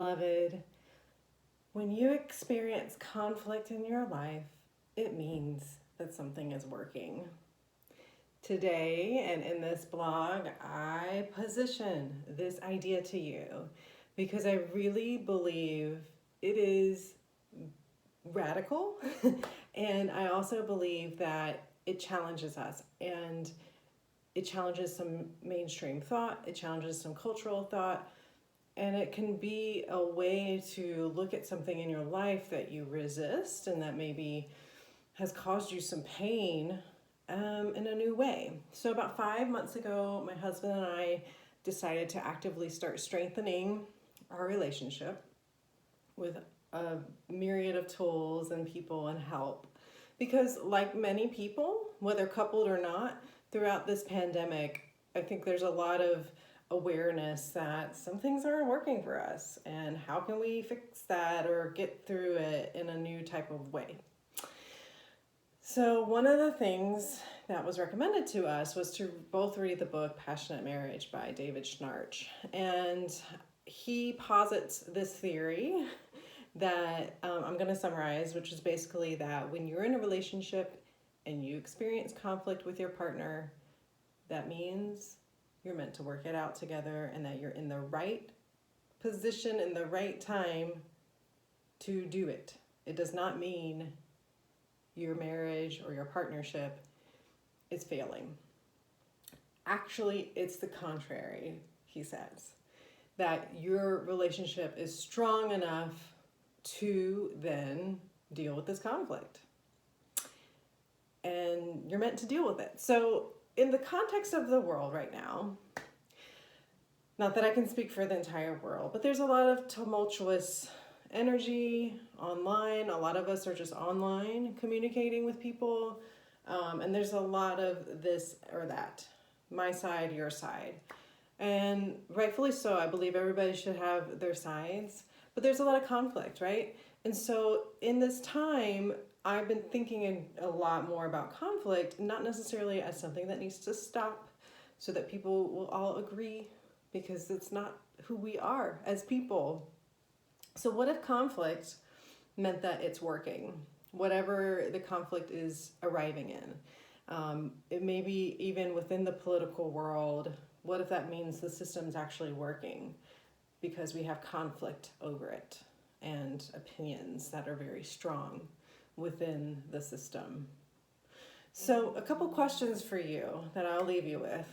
Beloved, when you experience conflict in your life, it means that something is working. Today and in this blog, I position this idea to you because I really believe it is radical and I also believe that it challenges us and it challenges some mainstream thought, it challenges some cultural thought, and it can be a way to look at something in your life that you resist and that maybe has caused you some pain in a new way. So, about 5 months ago, my husband and I decided to actively start strengthening our relationship with a myriad of tools and people and help. Because, like many people, whether coupled or not, throughout this pandemic, I think there's a lot of awareness that some things aren't working for us and how can we fix that or get through it in a new type of way. So one of the things that was recommended to us was to both read the book Passionate Marriage by David Schnarch. And he posits this theory that I'm going to summarize, which is basically that when you're in a relationship and you experience conflict with your partner, that means you're meant to work it out together and that you're in the right position in the right time to do it. It does not mean your marriage or your partnership is failing. Actually, it's the contrary, he says, that your relationship is strong enough to then deal with this conflict. And you're meant to deal with it. So, in the context of the world right now, not that I can speak for the entire world, but there's a lot of tumultuous energy online. A lot of us are just online communicating with people. And there's a lot of this or that, my side, your side. And rightfully so, I believe everybody should have their sides, but there's a lot of conflict, right? And so in this time, I've been thinking a lot more about conflict, not necessarily as something that needs to stop so that people will all agree, because it's not who we are as people. So what if conflict meant that it's working, whatever the conflict is arriving in? It may be even within the political world. What if that means the system's actually working because we have conflict over it and opinions that are very strong within the system? So a couple questions for you that I'll leave you with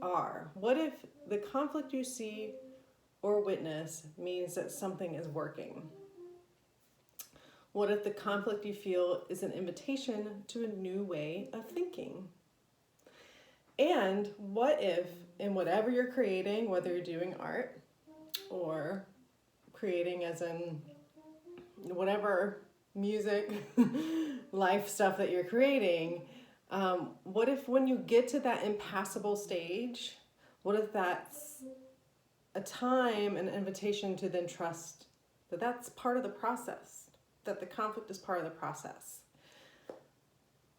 are, what if the conflict you see or witness means that something is working? What if the conflict you feel is an invitation to a new way of thinking? And what if in whatever you're creating, whether you're doing art or creating as in whatever music, life stuff that you're creating, what if when you get to that impassable stage, what if that's a time, an invitation to then trust that that's part of the process, that the conflict is part of the process?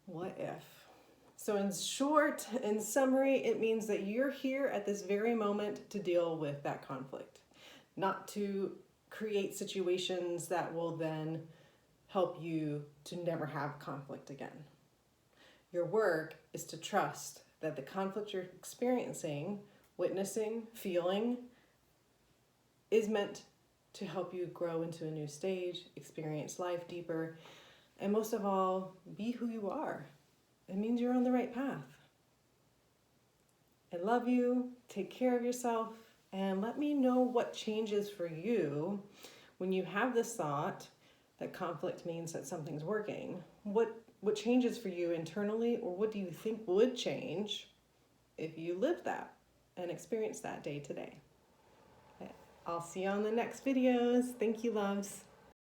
What if? So in short, in summary, it means that you're here at this very moment to deal with that conflict, not to create situations that will then help you to never have conflict again. Your work is to trust that the conflict you're experiencing, witnessing, feeling, is meant to help you grow into a new stage, experience life deeper, and most of all, be who you are. It means you're on the right path. I love you, take care of yourself, and let me know what changes for you when you have this thought that conflict means that something's working. What changes for you internally, or what do you think would change if you lived that and experienced that day to day? I'll see you on the next videos. Thank you, loves.